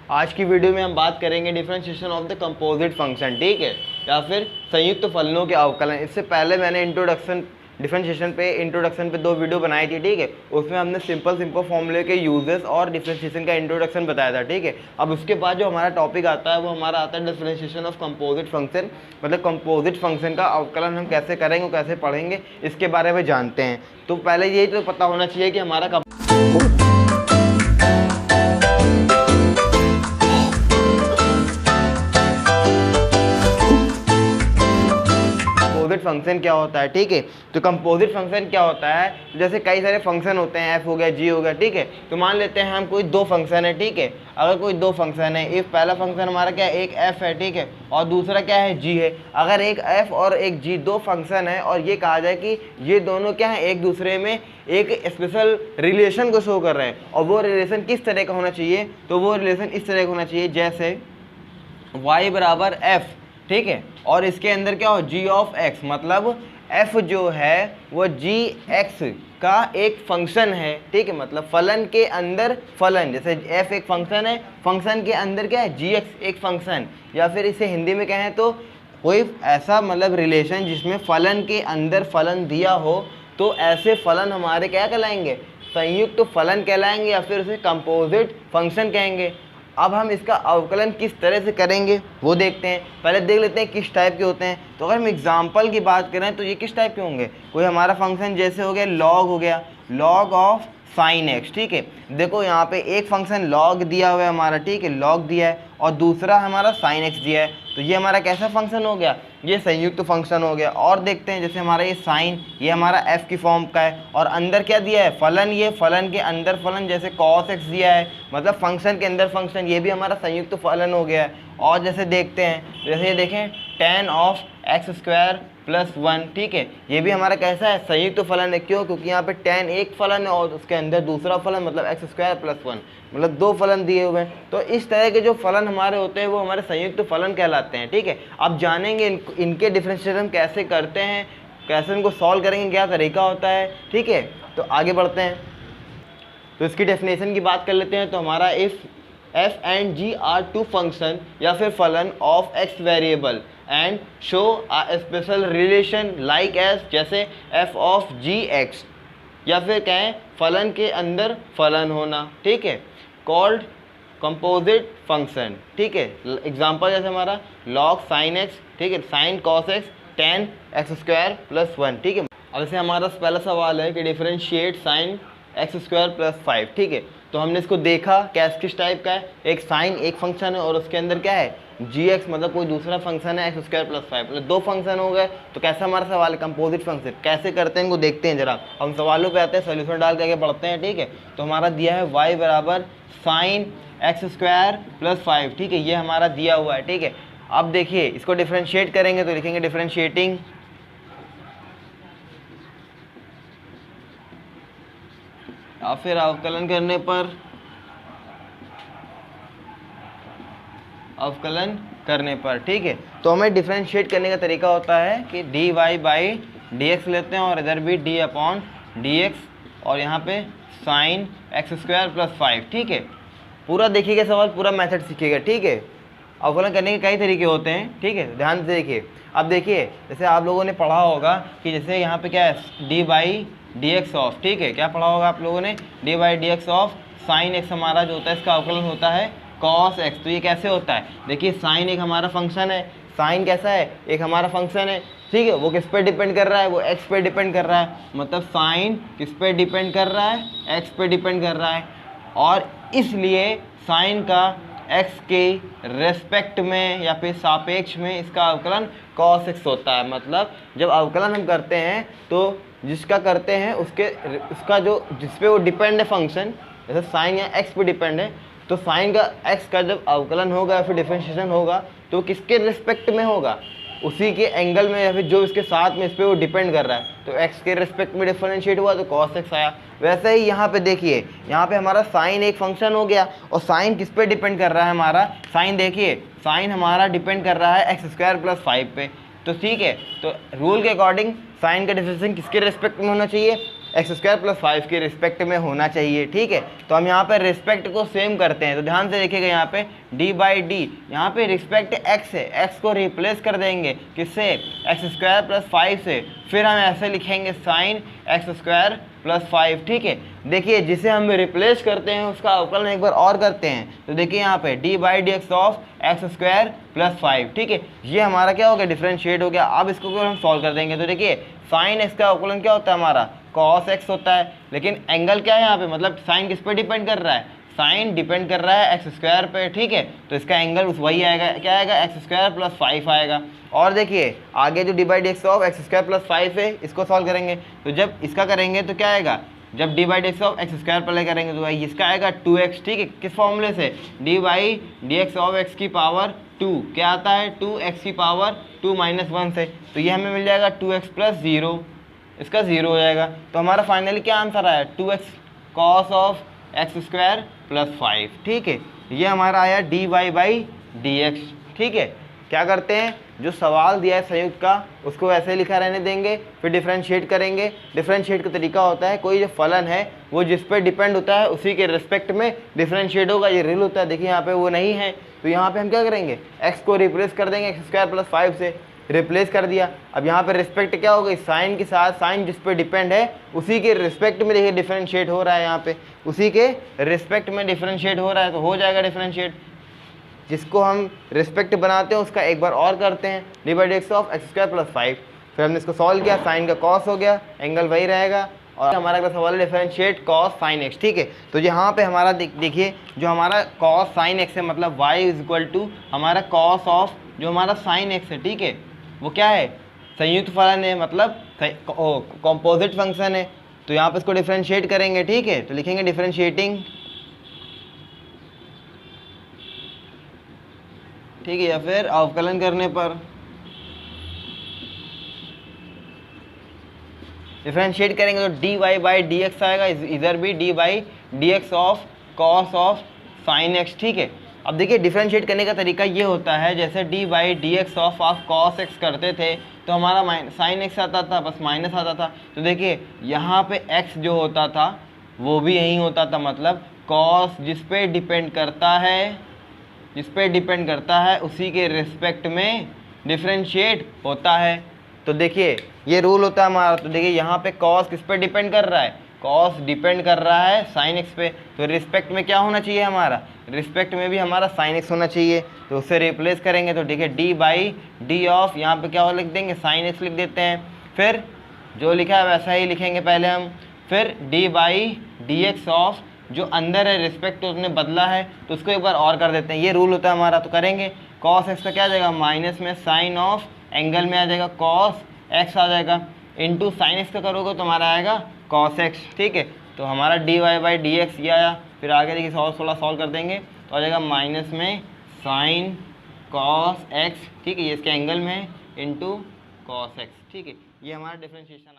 आज की वीडियो में हम बात करेंगे differentiation of the composite function, ठीक है, या फिर संयुक्त फलनों के अवकलन। इससे पहले मैंने डिफरेंशिएशन पे 2 वीडियो बनाई थी, ठीक है। उसमें हमने सिंपल फॉर्मूले के यूजेस और डिफरेंशिएशन का इंट्रोडक्शन बताया था, ठीक है। अब उसके बाद जो हमारा टॉपिक आता है वो हमारा आता है डिफरेंशिएशन ऑफ कंपोजिट फंक्शन, मतलब कंपोजिट फंक्शन का अवकलन हम कैसे करेंगे, कैसे पढ़ेंगे, इसके बारे में जानते हैं। तो पहले यही तो पता होना चाहिए कि हमारा कंपोजिट फंक्शन क्या होता है, ठीक है। तो कंपोजिट फंक्शन क्या होता है, जैसे कई सारे फंक्शन होते हैं, एफ हो गया, जी हो गया, ठीक है। तो मान लेते हैं हम कोई 2 फंक्शन है, ठीक है। अगर कोई 2 फंक्शन है, इफ पहला फंक्शन हमारा क्या है, एक एफ है, ठीक है, और दूसरा क्या है, जी है। अगर एक एफ और एक जी 2 फंक्शन है और ये कहा जाए कि ये दोनों क्या है, एक दूसरे में एक स्पेशल रिलेशन को शो कर रहे हैं, और वो रिलेशन किस तरह का होना चाहिए, तो वो रिलेशन इस तरह का होना चाहिए जैसे y बराबर f, ठीक है, और इसके अंदर क्या हो, g ऑफ x, मतलब f जो है वो g x का एक फंक्शन है, ठीक है। मतलब फलन के अंदर फलन, जैसे f एक फंक्शन है, फंक्शन के अंदर क्या है, gx एक फंक्शन, या फिर इसे हिंदी में कहें तो कोई ऐसा मतलब रिलेशन जिसमें फलन के अंदर फलन दिया हो, तो ऐसे फलन हमारे क्या कहलाएंगे, संयुक्त फलन कहलाएंगे, या फिर उसे कंपोजिट फंक्शन कहेंगे। अब हम इसका अवकलन किस तरह से करेंगे वो देखते हैं। पहले देख लेते हैं किस टाइप के होते हैं। तो अगर हम एग्जांपल की बात करें तो ये किस टाइप के होंगे, कोई हमारा फंक्शन जैसे हो गया लॉग, हो गया लॉग ऑफ साइन एक्स, ठीक है। देखो यहाँ पे एक फंक्शन लॉग दिया हुआ है हमारा, ठीक है, लॉग दिया है, और दूसरा हमारा साइन एक्स दिया है। तो ये हमारा कैसा फंक्शन हो गया, ये संयुक्त फंक्शन हो गया। और देखते हैं जैसे हमारा ये साइन, ये हमारा एफ की फॉर्म का है, और अंदर क्या दिया है, फलन, ये फलन के अंदर फलन, जैसे कॉस एक्स दिया है, मतलब फंक्शन के अंदर फंक्शन, ये भी हमारा संयुक्त फलन हो गया है। और जैसे देखते हैं, जैसे ये देखें tan of X square plus 1, ठीक है, ये भी हमारा कैसा है, संयुक्त फलन है। क्यों, क्योंकि यहाँ पे tan एक फलन है और उसके अंदर दूसरा फलन, मतलब एक्स स्क्वायर प्लस 1, मतलब 2 फलन दिए हुए हैं। तो इस तरह के जो फलन हमारे होते हैं वो हमारे संयुक्त फलन कहलाते हैं, ठीक है। अब जानेंगे इनके डिफरेंशिएशन कैसे करते हैं, कैसे इनको सॉल्व करेंगे, क्या तरीका होता है, ठीक है। तो आगे बढ़ते हैं, तो इसकी डेफिनेशन की बात कर लेते हैं। तो हमारा if f and g are 2 function या फिर फलन of x variable and show a special relation like as, जैसे f ऑफ जी एक्स, या फिर कहें फलन के अंदर फलन होना, ठीक है, कॉल्ड कंपोजिट फंक्शन, ठीक है। एग्जांपल जैसे हमारा लॉग साइन एक्स, ठीक है, sine cos x tan x square plus 1, ठीक है। अब जैसे हमारा पहला सवाल है कि differentiate sine x square plus 5, ठीक है। तो हमने इसको देखा कैस किस टाइप का है, एक साइन एक फंक्शन है और उसके अंदर क्या है, जी एक्स, मतलब कोई दूसरा फंक्शन है एक्स स्क्वायर प्लस 5, मतलब 2 फंक्शन हो गए। तो कैसा हमारा सवाल है, कंपोजिट फंक्शन कैसे करते हैं इनको देखते हैं जरा। हम सवालों पे आते हैं, सोल्यूशन डाल के आगे बढ़ते हैं, ठीक है। तो हमारा दिया है y बराबर साइन एक्स स्क्वायर प्लस 5, ठीक है, ये हमारा दिया हुआ है, ठीक है। अब देखिए इसको डिफ्रेंशिएट करेंगे तो लिखेंगे डिफ्रेंशिएटिंग या फिर अवकलन करने पर, ठीक है। तो हमें डिफरेंशिएट करने का तरीका होता है कि dy बाई डी एक्स लेते हैं और इधर भी d अपॉन डी एक्स, और यहाँ पे साइन एक्स स्क्वायर प्लस 5, ठीक है। पूरा देखिएगा सवाल, पूरा मेथड सीखिएगा, ठीक है। अवकलन करने के कई तरीके होते हैं, ठीक है, ध्यान से देखिए। अब देखिए जैसे आप लोगों ने पढ़ा होगा कि जैसे यहाँ पे क्या है, D by D X of, ठीक है, क्या पढ़ा होगा आप लोगों ने, D by D X of sine x हमारा जो होता है इसका अवकलन होता है कॉस एक्स। तो ये कैसे होता है, देखिए साइन एक हमारा फंक्शन है, साइन कैसा है, एक हमारा फंक्शन है, ठीक है, वो किस पे डिपेंड कर रहा है, वो एक्स पे डिपेंड कर रहा है, मतलब साइन किस पे डिपेंड कर रहा है, एक्स पे डिपेंड कर रहा है, और इसलिए साइन का एक्स के रेस्पेक्ट में या फिर सापेक्ष में इसका अवकलन कॉस एक्स होता है। मतलब जब अवकलन हम करते हैं तो जिसका करते हैं उसका जो जिस पे वो डिपेंड है फंक्शन, जैसे साइन या एक्स पे डिपेंड है, तो साइन का एक्स का जब अवकलन होगा या फिर डिफरेंशिएशन होगा तो किसके रिस्पेक्ट में होगा, उसी के एंगल में, या फिर जो इसके साथ में इस पर वो डिपेंड कर रहा है। तो एक्स के रिस्पेक्ट में डिफरेंशिएट हुआ तो कॉस एक्स आया। वैसे ही यहाँ पे देखिए, यहाँ पे हमारा साइन एक फंक्शन हो गया, और साइन किस पे डिपेंड कर रहा है हमारा, साइन देखिए साइन हमारा डिपेंड कर रहा है एक्स स्क्वायर प्लस 5 पे। तो ठीक है, तो रूल के अकॉर्डिंग साइन का डिफरेंशिएशन किसके रिस्पेक्ट में होना चाहिए, एक्स स्क्वायर प्लस 5 के रिस्पेक्ट में होना चाहिए, ठीक है। तो हम यहाँ पे रिस्पेक्ट को सेम करते हैं, तो ध्यान से देखिएगा यहाँ पे डी बाई डी, यहाँ पे रिस्पेक्ट एक्स है, एक्स को रिप्लेस कर देंगे किससे, एक्स स्क्वायर प्लस 5 से, फिर हम ऐसे लिखेंगे साइन एक्स स्क्वायर प्लस 5, ठीक है। देखिए जिसे हम रिप्लेस करते हैं उसका अवकलन एक बार और करते हैं, तो देखिए यहाँ पे D by D X of X square plus 5, ठीक है। ये हमारा क्या हो गया, डिफरेंशिएट हो गया। अब इसको हम सॉल्व कर देंगे, तो देखिए साइन एक्स का अवकलन क्या होता है हमारा, कॉस एक्स होता है, लेकिन एंगल क्या है यहाँ पे, मतलब साइन किस पे डिपेंड कर रहा है, साइन डिपेंड कर रहा है एक्स स्क्वायर पे, ठीक है। तो इसका एंगल उस वही आएगा, क्या आएगा, एक्स स्क्वायर प्लस 5 आएगा। और देखिए आगे जो D by D X of X square plus 5 है, इसको सॉल्व करेंगे, तो जब इसका करेंगे तो क्या आएगा, जब D by D X of X square पहले करेंगे तो भाई इसका आएगा 2x, ठीक है। किस फॉर्मूले से, D by D X of x की पावर 2 क्या आता है, 2x की पावर 2 - 1 से, तो ये हमें मिल जाएगा 2x प्लस 0, इसका 0 हो जाएगा। तो हमारा फाइनली क्या आंसर आया, 2x cos of X square plus 5, ठीक है। ये हमारा आया D Y by D X, ठीक है। क्या करते हैं, जो सवाल दिया है संयुक्त का उसको वैसे ही लिखा रहने देंगे, फिर डिफरेंशिएट करेंगे। डिफरेंशिएट का तरीका होता है, कोई जो फलन है वो जिस पे डिपेंड होता है उसी के रिस्पेक्ट में डिफरेंशिएट होगा, ये रूल होता है। देखिए यहाँ पे वो नहीं है, तो यहाँ पे हम क्या करेंगे, एक्स को रिप्लेस कर देंगे एक्स स्क्वायर प्लस 5 से, रिप्लेस कर दिया। अब यहाँ पे रिस्पेक्ट क्या हो गई, साइन के साथ, साइन जिस पे डिपेंड है उसी के रिस्पेक्ट में देखिए डिफरेंशिएट हो रहा है, यहाँ पे उसी के रिस्पेक्ट में डिफरेंशिएट हो रहा है, तो हो जाएगा डिफरेंशिएट। जिसको हम रिस्पेक्ट बनाते हैं उसका एक बार और करते हैं, D by D X of X square plus 5, फिर हमने इसको सॉल्व किया, साइन का कॉस हो गया, एंगल वही रहेगा, और हमारा अगला सवाल है डिफरेंशिएट कॉस साइन एक्स, ठीक है। तो यहाँ पे हमारा देखिए जो हमारा कॉस साइन एक्स है, मतलब y इज इक्वल टू हमारा कॉस ऑफ जो हमारा साइन एक्स है, ठीक है, वो क्या है, संयुक्त फलन है, मतलब कॉम्पोजिट फंक्शन है। तो यहाँ पे इसको डिफरेंशिएट करेंगे, ठीक है, तो लिखेंगे डिफरेंशिएटिंग, ठीक है, या फिर अवकलन करने पर डिफरेंशिएट करेंगे तो D Y by D X आएगा, इधर भी D by D X of cos of sine X, ठीक है। अब देखिए डिफरेंशिएट करने का तरीका ये होता है, जैसे D by D X of आप कॉस एक्स करते थे तो हमारा साइन एक्स आता था, बस माइनस आता था। तो देखिए यहाँ पे एक्स जो होता था वो भी यहीं होता था, मतलब कॉस जिस पे डिपेंड करता है, जिस पे डिपेंड करता है उसी के रिस्पेक्ट में डिफरेंशिएट होता है। तो देखिए ये रूल होता है हमारा। तो देखिए यहाँ पे कॉस किस पे डिपेंड कर रहा है, कॉस डिपेंड कर रहा है साइन एक्स पे, तो रिस्पेक्ट में क्या होना चाहिए हमारा, रिस्पेक्ट में भी हमारा साइन एक्स होना चाहिए। तो उससे रिप्लेस करेंगे तो देखिए डी बाई डी ऑफ, यहाँ पे क्या हो लिख देंगे, साइन एक्स लिख देते हैं, फिर जो लिखा है वैसा ही लिखेंगे पहले हम, फिर D by D X of जो अंदर है रिस्पेक्ट तो उसने बदला है तो उसको एक बार और कर देते हैं, ये रूल होता है हमारा। तो करेंगे कॉस एक्स का क्या आ जाएगा, माइनस में साइन ऑफ एंगल में आ जाएगा कॉस एक्स आ जाएगा, इंटू साइन एक्स का करोगे तो हमारा आएगा कॉस एक्स, ठीक है। तो हमारा D Y by D X ये आया, फिर आगे देखिए सॉल्व कर देंगे तो आ जाएगा माइनस में साइन कॉस एक्स, ठीक है, ये इसके एंगल में इंटू कॉस एक्स, ठीक है। ये हमारा डिफरेंशिएशन